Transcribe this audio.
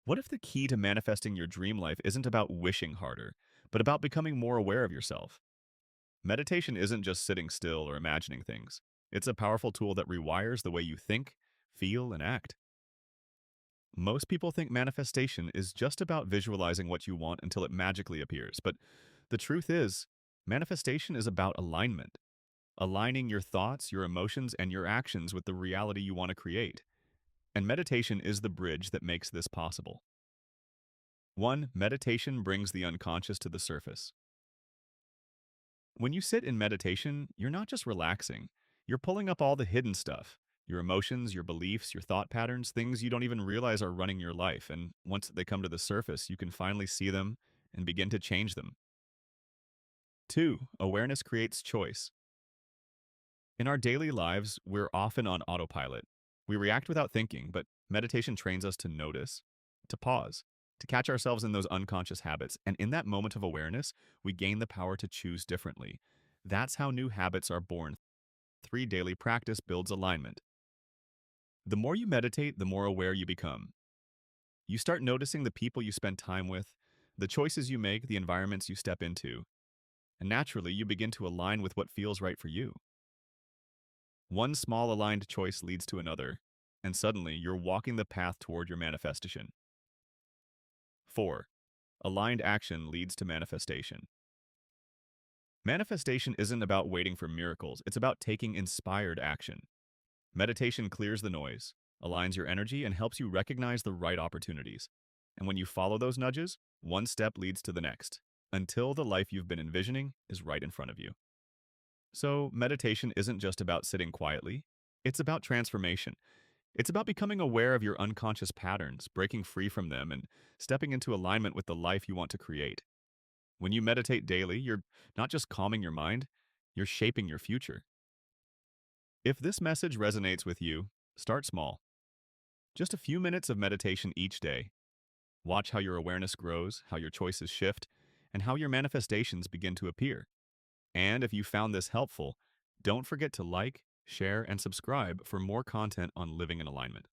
What if the key to manifesting your dream life isn't about wishing harder, but about becoming more aware of yourself? Meditation isn't just sitting still or imagining things. It's a powerful tool that rewires the way you think, feel, and act. Most people think manifestation is just about visualizing what you want until it magically appears, but the truth is, manifestation is about alignment, aligning your thoughts, your emotions, and your actions with the reality you want to create. And meditation is the bridge that makes this possible. 1. Meditation brings the unconscious to the surface. When you sit in meditation, you're not just relaxing, you're pulling up all the hidden stuff, your emotions, your beliefs, your thought patterns, things you don't even realize are running your life. And once they come to the surface, you can finally see them and begin to change them. 2. Awareness creates choice. In our daily lives, we're often on autopilot. We react without thinking, but meditation trains us to notice, to pause, to catch ourselves in those unconscious habits. And in that moment of awareness, we gain the power to choose differently. That's how new habits are born. 3. Daily practice builds alignment. The more you meditate, the more aware you become. You start noticing the people you spend time with, the choices you make, the environments you step into, and naturally, you begin to align with what feels right for you. One small aligned choice leads to another, and suddenly you're walking the path toward your manifestation. 4. Aligned action leads to manifestation. Manifestation isn't about waiting for miracles, it's about taking inspired action. Meditation clears the noise, aligns your energy, and helps you recognize the right opportunities. And when you follow those nudges, one step leads to the next, until the life you've been envisioning is right in front of you. So, meditation isn't just about sitting quietly, it's about transformation. It's about becoming aware of your unconscious patterns, breaking free from them, and stepping into alignment with the life you want to create. When you meditate daily, you're not just calming your mind, you're shaping your future. If this message resonates with you, start small. Just a few minutes of meditation each day. Watch how your awareness grows, how your choices shift, and how your manifestations begin to appear. And if you found this helpful, don't forget to like, share, and subscribe for more content on living in alignment.